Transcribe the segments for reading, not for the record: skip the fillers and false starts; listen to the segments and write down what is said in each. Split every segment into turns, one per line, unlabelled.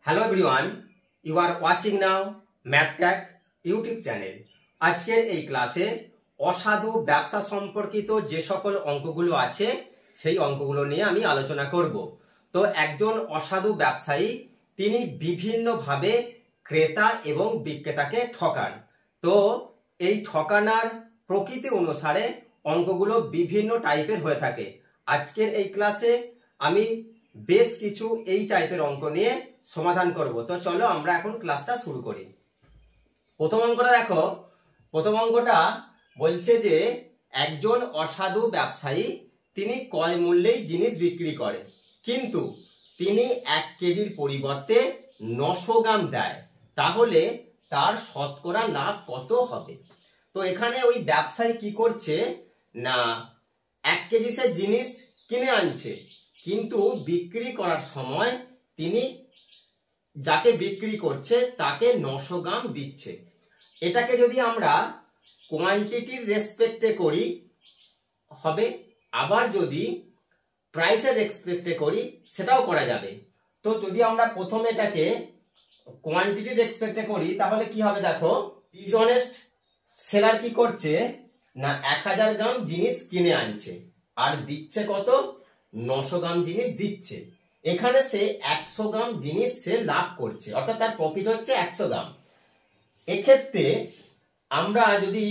Hello everyone, you are watching now MathCrack YouTube channel. আজকের এই ক্লাসে অসাধু ব্যবসা সম্পর্কিত যে সকল অঙ্কগুলো আছে সেই অঙ্কগুলো নিয়ে আমি আলোচনা করব। তো একজন অসাধু ব্যবসায়ী তিনি বিভিন্নভাবে ক্রেতা এবং বিক্রেতাকে ঠকান। তো এই ঠকানার প্রকৃতি অনুসারে অঙ্কগুলো বিভিন্ন টাইপের হয়ে থাকে। আজকের এই ক্লাসে আমি বেশ কিছু এই টাইপের অঙ্ক নিয়ে সমাধান করব। তো চলো আমরা এখন ক্লাসটা শুরু করি। প্রথম অঙ্কটা দেখো। প্রথম অঙ্কটা বলছে যে একজন অসাধু ব্যবসায়ী তিনি ক্রয় মূল্যেই জিনিস বিক্রি করে, কিন্তু তিনি 1 কেজির পরিবর্তে 900 গ্রাম দেয়, তাহলে তার শতকরা লাভ কত হবে? তো এখানে ওই ব্যবসায়ী কি করছে না, 1 কেজি সে জিনিস কিনে আনছে, কিন্তু বিক্রি করার সময় তিনি যাকে বিক্রি করছে তাকে 900 গ্রাম দিচ্ছে। এটাকে যদি আমরা কোয়ান্টিটির রেসপেক্টে করি হবে, আবার যদি প্রাইসের রেসপেক্টে করি সেটাও করা যাবে। তো যদি আমরা প্রথমে এটাকে কোয়ান্টিটির রেসপেক্টে করি তাহলে কি হবে দেখো, ডিসঅনেস্ট সেলার কি করছে না 1000 গ্রাম জিনিস কিনে আনছে আর দিচ্ছে কত, 900 গ্রাম জিনিস দিচ্ছে। এখানে সে 100 গ্রাম জিনিস সে লাভ করছে, অর্থাৎ তার প্রফিট হচ্ছে 100 গ্রাম। এক্ষেত্রে আমরা যদি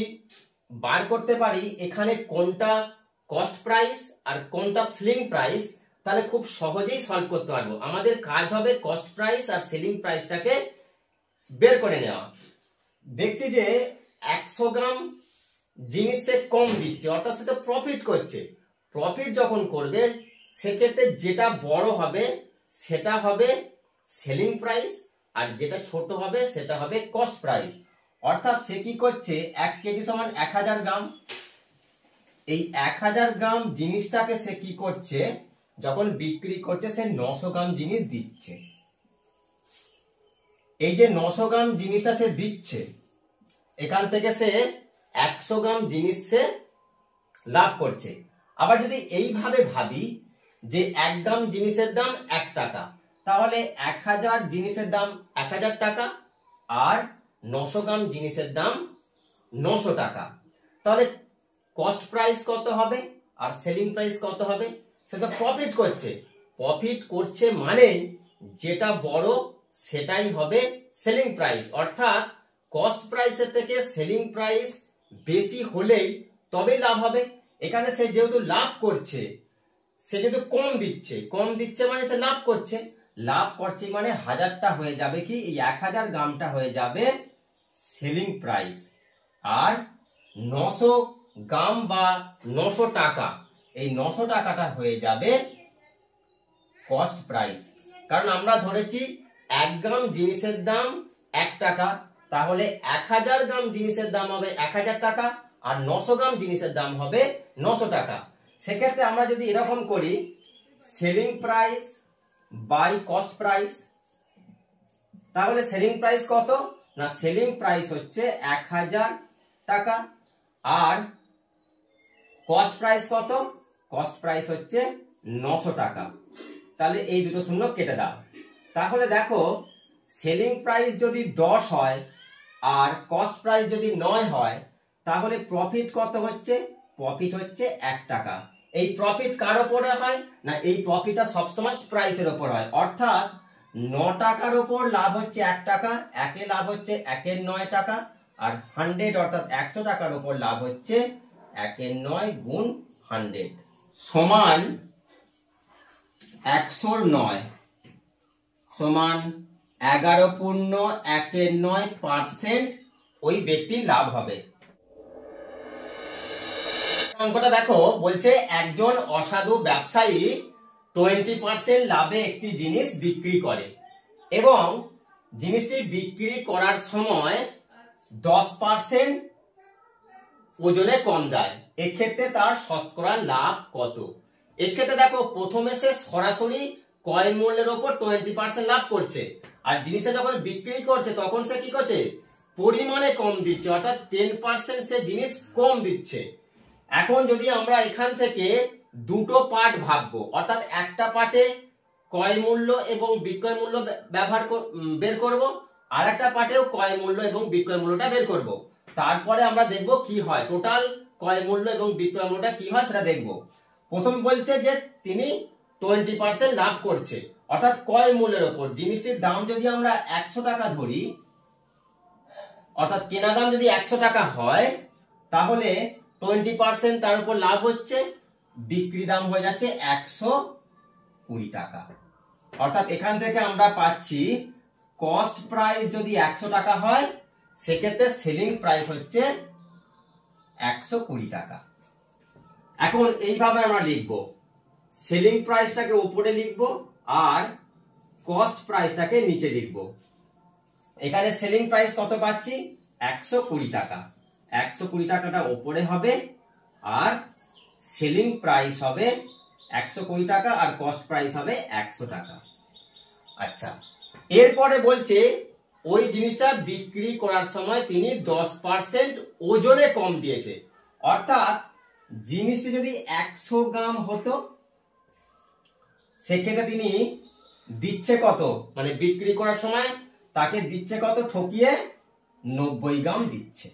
বার করতে পারি এখানে কোনটা কস্ট প্রাইস আর কোনটা সেলিং প্রাইস, তাহলে খুব সহজেই সলভ করতে পারবো। আমাদের কাজ হবে কস্ট প্রাইস আর সেলিং প্রাইসটাকে বের করে নেওয়া। দেখছি যে 100 গ্রাম জিনিস সে কম দিচ্ছে, অর্থাৎ সে তো প্রফিট করছে। প্রফিট যখন করবে সেক্ষেত্রে যেটা বড় হবে সেটা হবে সেলিং প্রাইস, আর যেটা ছোট হবে সেটা হবে কস্ট প্রাইস। অর্থাৎ সে কি করছে, 1 কেজি সমান 1000 গ্রাম। এই 1000 গ্রাম জিনিসটাকে সে কি করছে, যখন বিক্রি করছে সে 900 গ্রাম জিনিস দিচ্ছে। এই যে 900 গ্রাম জিনিসটা সে দিচ্ছে, এখান থেকে সে 100 গ্রাম জিনিস সে লাভ করছে। আবার যদি এইভাবে ভাবি যে 1 গ্রাম জিনিসের দাম 1 টাকা, তাহলে 1000 জিনিসের দাম 1000 টাকা আর 900 গ্রাম জিনিসের দাম 900 টাকা। তাহলে কস্ট প্রাইস কত হবে আর সেলিং প্রাইস কত হবে? সেটা প্রফিট করছে। প্রফিট করছে মানে যেটা বড় সেটাই হবে সেলিং প্রাইস, অর্থাৎ কস্ট প্রাইসের থেকে সেলিং প্রাইস বেশি হলেই তবেই লাভ হবে। এখানে সে যেহেতু লাভ করছে, সে যেহেতু কম দিচ্ছে মানে সে লাভ করছে। লাভ করছে মানে 1000টা হয়ে যাবে কি, এই 1000 গ্রামটা হয়ে যাবে সেলিং প্রাইস, আর 900 গ্রাম বা 900 টাকা, এই 900 টাকাটা হয়ে যাবে কস্ট প্রাইস। কারণ আমরা ধরেছি 1 গ্রাম জিনিসের দাম 1 টাকা, তাহলে 1000 গ্রাম জিনিসের দাম হবে 1000 টাকা আর 900 গ্রাম জিনিসের দাম হবে 900 টাকা। সেক্ষেত্রে আমরা যদি এরকম করি, selling price by cost price, তাহলে সেলিং প্রাইস কত না, সেলিং প্রাইস হচ্ছে 1000 টাকা আর কস্ট প্রাইস কত, কস্ট প্রাইস হচ্ছে 900 টাকা। তাহলে এই দুটো শূন্য কেটে দাও। তাহলে দেখো সেলিং প্রাইস যদি 10 হয় আর কস্ট প্রাইস যদি 9 হয়, তাহলে প্রফিট কত হচ্ছে, প্রফিট হচ্ছে 1 টাকা। এই প্রফিট কার উপরে হয় না, এই প্রফিটটা সবসময় প্রাইসের উপর হয়, অর্থাৎ 9 টাকার উপর লাভ হচ্ছে 1 টাকা, একে লাভ হচ্ছে 1 9 টাকা, আর 100 অর্থাৎ 100 টাকার উপর লাভ হচ্ছে 1 9 গুণ 100 সমান 109 সমান 11.19% ওই ব্যক্তির লাভ হবে। অঙ্কটা দেখো, বলছে একজন অসাধু ব্যবসায়ী 20% লাভে একটি জিনিস বিক্রি করে এবং জিনিসটি বিক্রি করার সময় 10% ওজনে কম দেয়। এক্ষেত্রে তার শতকরা লাভ কত? এক্ষেত্রে দেখো প্রথমে সে সরাসরি ক্রয় মূল্যের উপর 20% লাভ করছে, আর জিনিসটা যখন বিক্রি করছে তখন সে কি করছে, পরিমাণে কম দিচ্ছে, অর্থাৎ 10% সে জিনিস কম দিচ্ছে। এখন যদি আমরা এখান থেকে দুটো পার্ট ভাববো, অর্থাৎ একটা পার্টে ক্রয় মূল্য এবং বিক্রয় মূল্য বের করব, আর একটা পার্টেও ক্রয় মূল্য এবং বিক্রয় মূল্যটা বের করব। তারপরে আমরা দেখব কি হয়, টোটাল ক্রয় মূল্য এবং বিক্রয় মূল্যটা কি হয় সেটা দেখব। প্রথম বলছে যে তিনি 20% লাভ করছে, অর্থাৎ ক্রয় মূল্যের উপর। জিনিসটির দাম যদি আমরা 100 টাকা ধরি, অর্থাৎ কেনা দাম যদি 100 টাকা হয়, তাহলে 20% তার উপর লাভ হচ্ছে, বিক্রি দাম হয়ে যাচ্ছে 120 টাকা। অর্থাৎ এখান থেকে আমরা পাচ্ছি কস্ট প্রাইস যদি 100 টাকা হয়, সেক্ষেত্রে সেলিং প্রাইস হচ্ছে 120 টাকা। এখন এইভাবে আমরা লিখব, সেলিং প্রাইসটাকে উপরে লিখব আর কস্ট প্রাইসটাকে নিচে লিখব। এখানে সেলিং প্রাইস কত পাচ্ছি, 120 টাকা। 120 টাকাটা উপরে হবে আর সেলিং প্রাইস হবে 120 টাকা আর কস্ট প্রাইস হবে 100 টাকা। আচ্ছা, এরপরে বলছে ওই জিনিসটা বিক্রি করার সময় তিনি 10% ওজনে কম দিয়েছে। অর্থাৎ জিনিসটি যদি 100 গ্রাম হতো, সেক্ষেত্রে তিনি দিচ্ছে কত, মানে বিক্রি করার সময় তাকে দিচ্ছে কত, ঠকিয়ে 90 গ্রাম দিচ্ছে।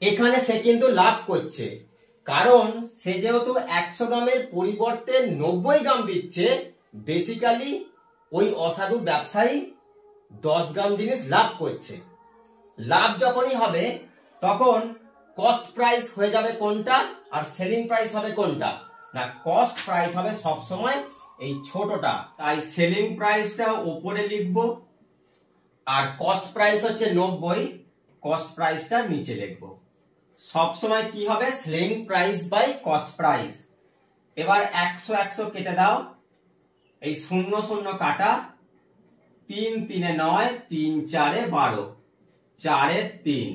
এখানে সে কিন্তু লাভ করছে, কারণ সে যেহেতু 100 গ্রামের পরিবর্তে 90 গ্রাম দিচ্ছে, বেসিক্যালি ওই অসাধু ব্যবসায়ী 10 গ্রাম জিনিস লাভ করছে। লাভ যখনই হবে তখন কস্ট প্রাইস হয়ে যাবে কোনটা আর সেলিং প্রাইস হবে কোনটা, না কস্ট প্রাইস হবে সবসময় এই ছোটটা। তাই সেলিং প্রাইসটা উপরে লিখব আর কস্ট প্রাইস হচ্ছে 90, কস্ট প্রাইসটা নিচে লিখব। সবসময় কি হবে, selling price by cost price. এবার 100 100 কেটে দাও, এই 0 0 কাটা, 3 3 9, 3 4 12, 4 3।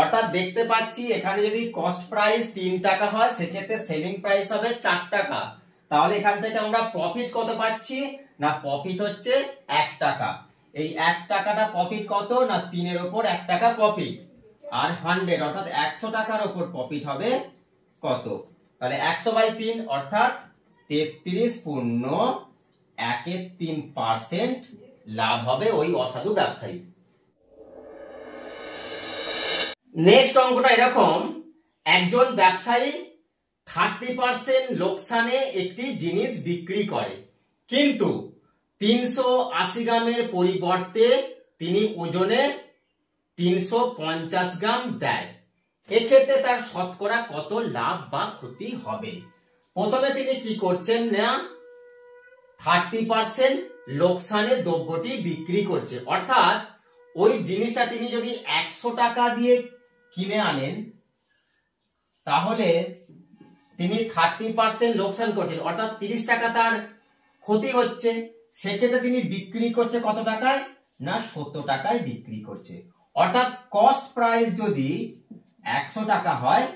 অর্থাৎ দেখতে পাচ্ছি এখানে যদি কস্ট প্রাইস 3 টাকা হয়, সেক্ষেত্রে সেলিং প্রাইস হবে 4 টাকা। তাহলে এখান থেকে আমরা প্রফিট কত পাচ্ছি, না প্রফিট হচ্ছে 1 টাকা। এই 1 টাকাটা প্রফিট কত, না 3 এর উপর 1 টাকা প্রফিট, আর 100 অর্থাৎ 100 টাকার উপর প্রফিট হবে কত, তাহলে 100/3 অর্থাৎ 33 পূর্ণ 1/3% লাভ হবে ওই অসাধু ব্যবসায়ী। নেক্সট অঙ্কটা এরকম, একজন ব্যবসায়ী 30% লোকসানে একটি জিনিস বিক্রি করে, কিন্তু 380 গ্রামের পরিবর্তে তিনি ওজনে 350 গ্রাম দেয়। এক্ষেত্রে তার শতকরা কত লাভ বা ক্ষতি হবে? প্রথমে তিনি কি করছেন না, 30% লোকসানে দ্রব্যটি বিক্রি করছে। অর্থাৎ ওই জিনিসটা তিনি যদি 100 টাকা দিয়ে কিনে আনেন, তাহলে তিনি 30% লোকসান করছেন, অর্থাৎ 30 টাকা তার ক্ষতি হচ্ছে। সেক্ষেত্রে তিনি বিক্রি করছে কত টাকায়, না 70 টাকায় বিক্রি করছে। অর্থাৎ কস্ট প্রাইস যদি 100 টাকা হয়,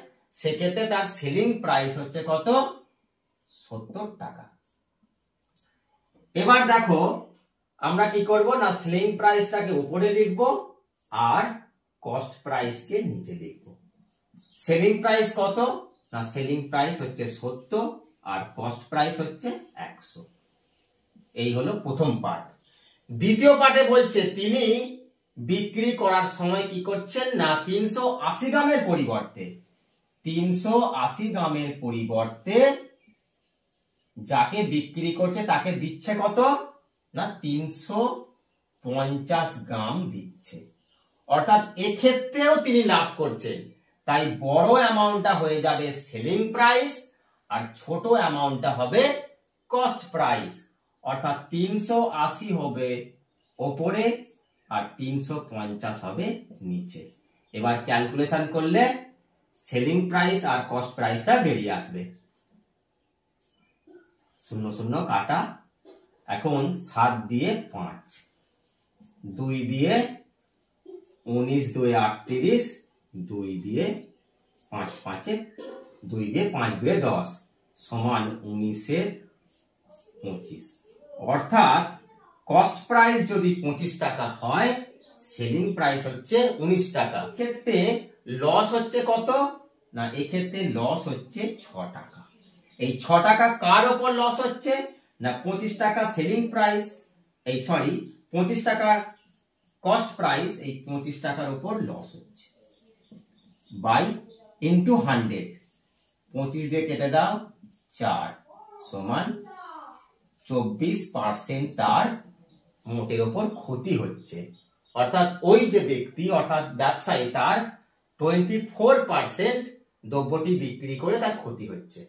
সেক্ষেত্রে তার সেলিং প্রাইস হচ্ছে কত, 70 টাকা। এবার দেখো আমরা কি করব, না সেলিং প্রাইসটাকে উপরে লিখব আর কস্ট প্রাইসকে নিচে লিখব। সেলিং প্রাইস কত, না সেলিং প্রাইস হচ্ছে 70 আর কস্ট প্রাইস হচ্ছে 100। এই হলো প্রথম পার্ট। দ্বিতীয় পার্টে বলছে তিনি বিক্রি করার সময় কি করছেন, না 380 গ্রামের পরিবর্তে 380 গ্রামের পরিবর্তে যাকে বিক্রি করছে তাকে দিচ্ছে কত, না 350 গ্রাম দিচ্ছে। অর্থাৎ এক্ষেত্রেও তিনি লাভ করছেন, তাই বড় অ্যামাউন্টটা হয়ে যাবে সেলিং প্রাইস আর ছোট অ্যামাউন্টটা হবে কস্ট প্রাইস। অর্থাৎ 380 হবে ওপরে আর 350 হবে নিচে। এবার ক্যালকুলেশন করলে সেলিং প্রাইস আর কস্ট প্রাইসটা বেরিয়ে আসবে। 0 0 কাটা, এখন 7 দিয়ে 5, 2 দিয়ে 19, 2 38, 2 দিয়ে 5 5, 2 দিয়ে 5 2 10 সমান 19 এর 25। অর্থাৎ কস্ট প্রাইস যদি 25 টাকা হয়, সেলিং প্রাইস হচ্ছে 19 টাকা। ক্ষেত্রে লস হচ্ছে কত, না এক্ষেত্রে লস হচ্ছে 6 টাকা। এই 6 টাকা কার উপর লস হচ্ছে, না 25 টাকা সেলিং প্রাইস, এই সরি 25 টাকা কস্ট প্রাইস, এই 25 টাকার উপর লস হচ্ছে বাই ইনটু 100, 25 দিয়ে কেটে দাও 4 সমান 24% তার মোটের উপর ক্ষতি হচ্ছে। অর্থাৎ ওই যে ব্যক্তি অর্থাৎ ব্যবসায়ী তার 24% দ্রব্যটি বিক্রি করে তার ক্ষতি হচ্ছে।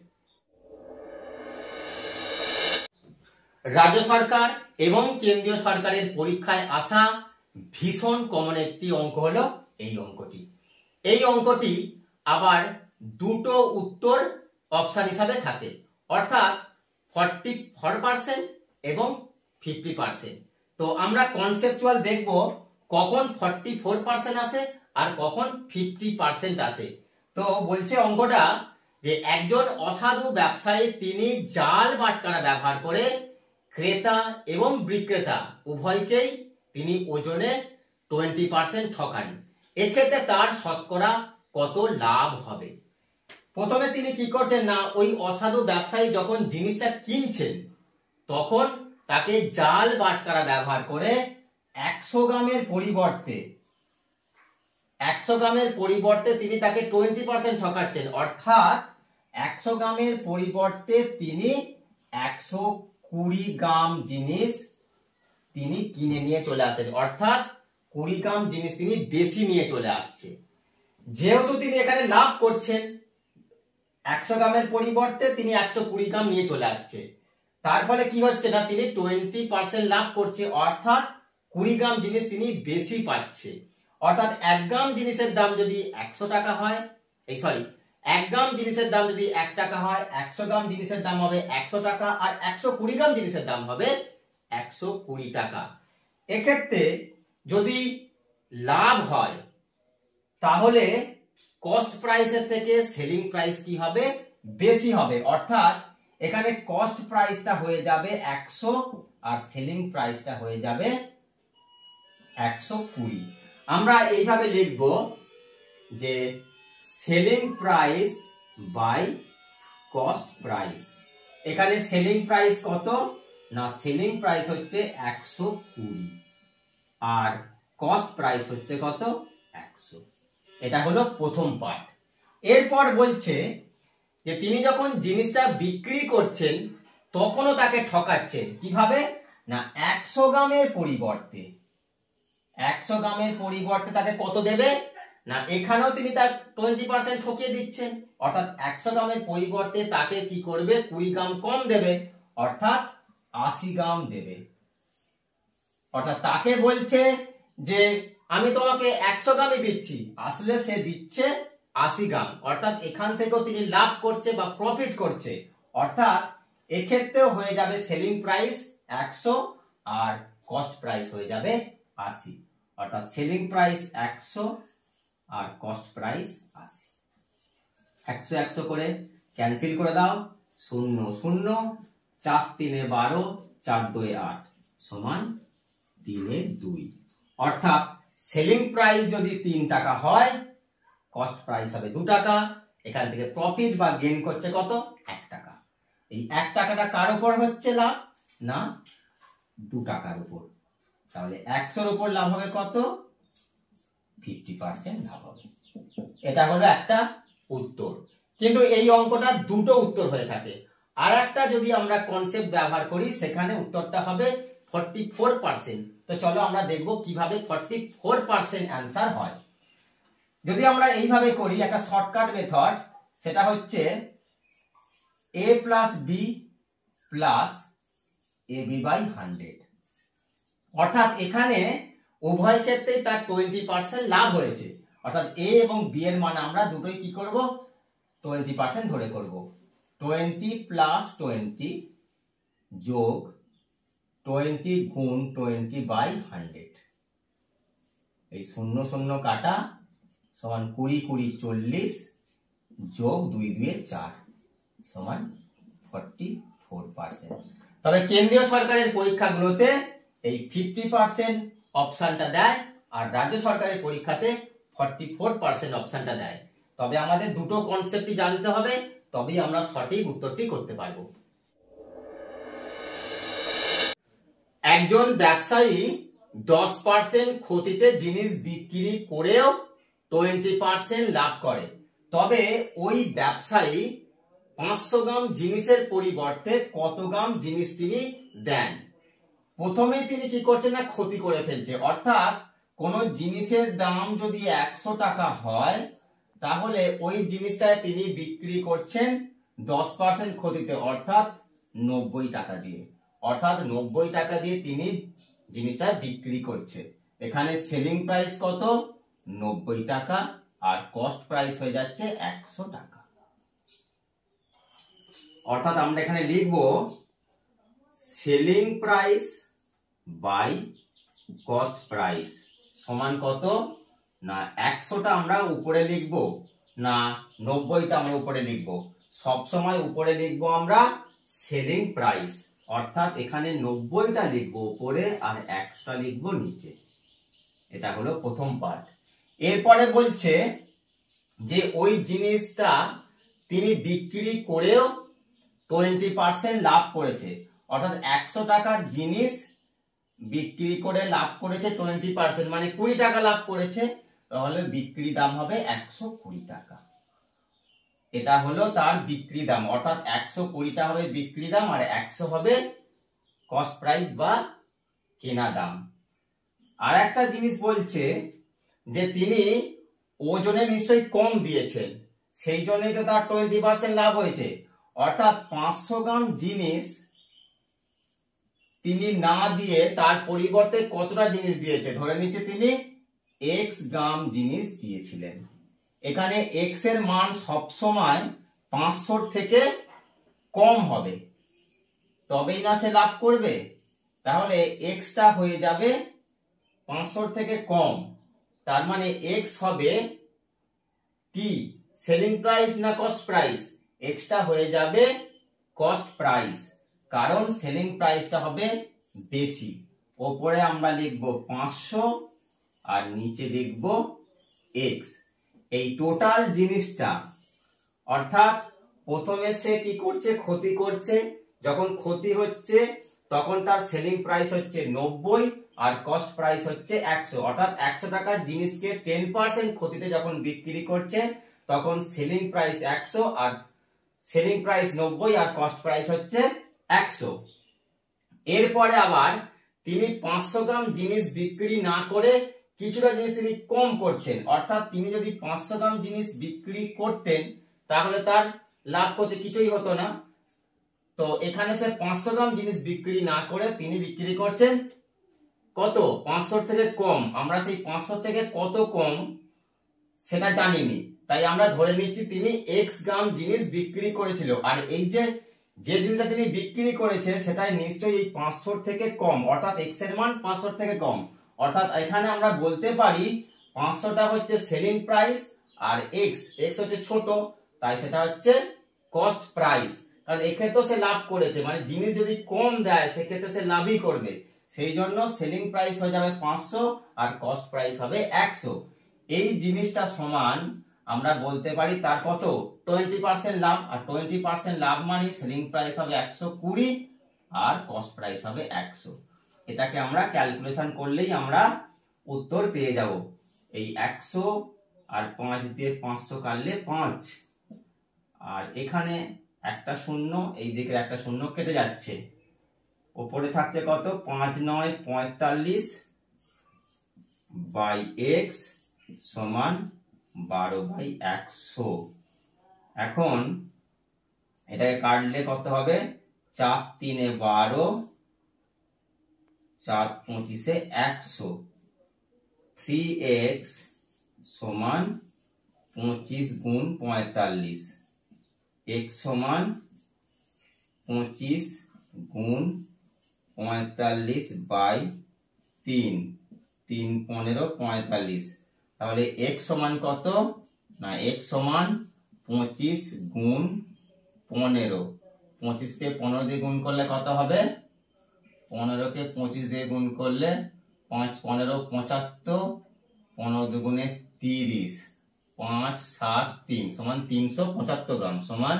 রাজ্য সরকার এবং কেন্দ্রীয় সরকারের পরীক্ষায় আসা ভীষণ কমন একটি অঙ্ক হলো এই অঙ্কটি। এই অঙ্কটি আবার দুটো উত্তর অপশন হিসাবে থাকে, অর্থাৎ 44% এবং 50%। তো আমরা কনসেপচুয়াল দেখব কখন 44% আসে আর কখন 50% আসে। তো বলছে অঙ্কটা যে একজন অসাধু ব্যবসায়ী তিনি জাল বাটখারা ব্যবহার করে ক্রেতা এবং বিক্রেতা উভয়কেই তিনি ওজনে 20% ঠকান। এক্ষেত্রে তার শতকরা কত লাভ হবে? প্রথমে তিনি কি করছেন না, ওই অসাধু ব্যবসায়ী যখন জিনিসটা কিনছেন তখন তাকে জাল বাটখারা ব্যবহার করে 100 গ্রামের পরিবর্তে তিনি তাকে 20% ঠকাচ্ছেন। অর্থাৎ 100 গ্রামের পরিবর্তে তিনি 120 গ্রাম জিনিস তিনি কিনে নিয়ে চলে আসেন, অর্থাৎ 20 গ্রাম জিনিস তিনি বেশি নিয়ে চলে আসছে। যেহেতু তিনি এখানে লাভ করছেন, 100 গ্রামের পরিবর্তে তিনি 120 গ্রাম নিয়ে চলে আসছে, তার ফলে কি হচ্ছে না, তিনি 20% লাভ করছে, অর্থাৎ 20 গ্রাম জিনিস তিনি বেশি পাচ্ছে। অর্থাৎ 1 গ্রাম জিনিসের দাম যদি 100 টাকা হয়, 1 গ্রাম জিনিসের দাম যদি 1 টাকা হয়, 100 গ্রাম জিনিসের দাম হবে 100 টাকা, আর 120 গ্রাম জিনিসের দাম হবে 120 টাকা। এক্ষেত্রে যদি লাভ হয় তাহলে কস্ট প্রাইসের থেকে সেলিং প্রাইস কি হবে, বেশি হবে। অর্থাৎ এখানে কস্ট প্রাইসটা হয়ে যাবে 100 আর সেলিং প্রাইসটা হয়ে যাবে 120। আমরা এইভাবে লিখব যে selling price by cost price. এখানে সেলিং প্রাইস কত না, সেলিং প্রাইস হচ্ছে 120 আর কস্ট প্রাইস হচ্ছে কত, 100। এটা হলো প্রথম পার্ট। এরপর বলছে যে তিনি যখন জিনিসটা বিক্রি করছেন তখনও তাকে ঠকাচ্ছেন। কিভাবে না, 100 গ্রামের পরিবর্তে তাকে কত দেবে না, এখানেও তিনি তার 20% ঠকিয়ে দিচ্ছেন। অর্থাৎ 100 গ্রামের পরিবর্তে তাকে কি করবে, 20 গ্রাম কম দেবে, অর্থাৎ 80 গ্রাম দেবে। অর্থাৎ তাকে বলছে যে আমি তোমাকে 100 গ্রামই দিচ্ছি, আসলে সে দিচ্ছে 80 গ্রাম। অর্থাৎ এখান থেকেও তিনি লাভ করছে বা প্রফিট করছে। অর্থাৎ এক্ষেত্রেও হয়ে যাবে সেলিং প্রাইস 100 আর কস্ট প্রাইস হয়ে যাবে 80। অর্থাৎ সেলিং প্রাইস 100 আর কস্ট প্রাইস 80। 100 100 করে ক্যান্সেল করে দাও, 0 0, 4 3 12, 4 2 8 সমান 3 2। অর্থাৎ সেলিং প্রাইস যদি 3 টাকা হয়, কস্ট প্রাইস হবে 2 টাকা। এখান থেকে প্রফিট বা গেইন করছে কত, 1 টাকা। এই 1 টাকাটা কার উপর হচ্ছে লাভ না, 2 টাকার উপর। তাহলে 100 এর উপর লাভ হবে কত, 50% লাভ হবে। এটা হলো একটা উত্তর। কিন্তু এই অঙ্কটা দুটো উত্তর হয়ে থাকে। আর একটা যদি আমরা কনসেপ্ট ব্যবহার করি সেখানে উত্তরটা হবে 44%। তো চলো আমরা দেখব কিভাবে 44% অ্যান্সার হয়। যদি আমরা এইভাবে করি, একটা শর্টকাট মেথড, সেটা হচ্ছে a plus B plus ab by 100। অর্থাৎ এখানে উভয় ক্ষেত্রেই তার 20% লাভ হয়েছে। অর্থাৎ a এবং b এর মান আমরা দুটোই কি করব, 20% ধরে করব। 20 প্লাস 20 যোগ 20 গুণ 20 বাই 100, এই 0 0 কাটা সমান 20 20 40 যোগ 2 2 4 সমান 44%। তবে কেন্দ্রীয় সরকারের পরীক্ষাগুলোতে এই 50% অপশনটা দেয়, আর রাজ্য সরকারের পরীক্ষাতে 44% অপশনটা দেয়। তবে আমাদের দুটো কনসেপ্টই জানতে হবে, তবেই আমরা সঠিক উত্তরটি করতে পারবো। একজন ব্যবসায়ী 10% ক্ষতিতে জিনিস বিক্রি করেও 20% লাভ করে, তবে ওই ব্যবসায়ী 500 গ্রাম জিনিসের পরিবর্তে কত গ্রাম জিনিস তিনি দেন? প্রথমেই তিনি কি করছেন না, ক্ষতি করে ফেলছে। অর্থাৎ কোন জিনিসের দাম যদি 100 টাকা হয়, তাহলে ওই জিনিসটায় তিনি বিক্রি করছেন 10% ক্ষতিতে, অর্থাৎ 90 টাকা দিয়ে। অর্থাৎ 90 টাকা দিয়ে তিনি জিনিসটা বিক্রি করছে। এখানে সেলিং প্রাইস কত? 90 টাকা, আর কস্ট প্রাইস হয়ে যাচ্ছে 100 টাকা। অর্থাৎ আমরা এখানে লিখব selling price by cost price সমান কত না 100টা আমরা উপরে লিখব না 90টা আমরা উপরে লিখব? সব সময় উপরে লিখব আমরা সেলিং প্রাইস, অর্থাৎ এখানে 90টা লিখব উপরে আর 100টা লিখব নিচে। এটা হলো প্রথম পার্ট। এরপরে বলছে যে ওই জিনিসটা তিনি বিক্রি করেও 20% লাভ করেছে, অর্থাৎ 100 টাকার জিনিস বিক্রি করে লাভ করেছে 20%, মানে 20 টাকা লাভ করেছে, তাহলে বিক্রি দাম হবে 120 টাকা। এটা হলো তার বিক্রি দাম, অর্থাৎ 120 টাকা হবে বিক্রি দাম আর 100 হবে কস্ট প্রাইস বা কেনা দাম। আর একটা জিনিস বলছে যে তিনি ওজনে নিশ্চয়ই কম দিয়েছেন, সেই জন্যই তো তার 20% লাভ হয়েছে। অর্থাৎ 500 গ্রাম জিনিস তিনি না দিয়ে তার পরিবর্তে কতটা জিনিস দিয়েছে, ধরে নিচ্ছে তিনি x গ্রাম জিনিস দিয়েছিলেন। এখানে x এর মান সব সময় 500 থেকে কম হবে, তবেই না সে লাভ করবে। তাহলে x টা হয়ে যাবে 500 থেকে কম, তার মানে x হবে কি সেলিং প্রাইস না কস্ট প্রাইস? x টা হয়ে যাবে কস্ট প্রাইস, কারণ সেলিং প্রাইসটা হবে বেশি। ওপরে আমরা লিখব 500 আর নিচে লিখব x। এই টোটাল জিনিসটা, অর্থাৎ প্রথমে সে কি করছে, ক্ষতি করছে। যখন ক্ষতি হচ্ছে তখন তার সেলিং প্রাইস হচ্ছে 90 আর কস্ট প্রাইস হচ্ছে 100, অর্থাৎ 100 টাকার জিনিসকে 10% ক্ষতিতে যখন বিক্রি করছে তখন সেলিং প্রাইস 100 আর সেলিং প্রাইস 90 আর কস্ট প্রাইস হচ্ছে 100। এরপরে আবার তিনি 500 গ্রাম জিনিস বিক্রি না করে কিছুটা জিনিস তিনি কম করছেন, অর্থাৎ তিনি যদি 500 গ্রাম জিনিস বিক্রি করতেন তাহলে তার লাভ করতে কিছুই হতো না। তো এখানে সে 500 গ্রাম জিনিস বিক্রি না করে তিনি বিক্রি করছেন কত, 500 থেকে কম। আমরা সেই 500 থেকে কত কম সেটা জানিনি, তাই আমরা ধরে নিচ্ছি তিনি x গ্রাম জিনিস বিক্রি করেছিল, আর এই যে জিনিসটা তিনি বিক্রি করেছে সেটাই নিশ্চয়ই এই 500 থেকে কম, অর্থাৎ x এর মান 500 থেকে কম। অর্থাৎ এখানে আমরা বলতে পারি 500টা হচ্ছে সেলিং প্রাইস আর x হচ্ছে ছোট, তাই সেটা হচ্ছে কস্ট প্রাইস। কারণ এক্ষেত্রে সে লাভ করেছে, মানে জিনিস যদি কম দেয় সেক্ষেত্রে সে লাভই করবে, সেই জন্য সেলিং প্রাইস হয়ে যাবে 500 আর কস্ট প্রাইস হবে 100। এই জিনিসটা সমান আমরা বলতে পারি তার কত, 20% লাভ, আর 20% লাভ মানে সেলিং প্রাইস হবে 120 আর কস্ট প্রাইস হবে 100। এটাকে আমরা ক্যালকুলেশন করলেই আমরা উত্তর পেয়ে যাব। এই 100 আর 5 দিয়ে 500 কাটলে 5, আর এখানে একটা শূন্য, এই দিকে একটা শূন্য কেটে যাচ্ছে, উপরে থাকছে কত, 5 9 45 বাই x সমান 12/100। এখন এটাকে কাটলে কত হবে, 4 3 12, 4 25 100, 3x সমান 25 গুণ 45, x সমান 25 গুণ 45 বাই 3, 3 15 45। তাহলে x সমান কত না, x সমান 25 গুণ 15, 25 কে 15 দিয়ে গুণ করলে কত হবে, 15 কে 25 দিয়ে গুণ করলে 5 15 75, 15 দুগুণে 30, 5 7 3 সমান 375 গ্রাম, সমান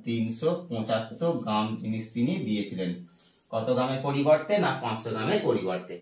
375 গ্রাম জিনিস তিনি দিয়েছিলেন। কত গ্রামের পরিবর্তে না 500 গ্রামের পরিবর্তে।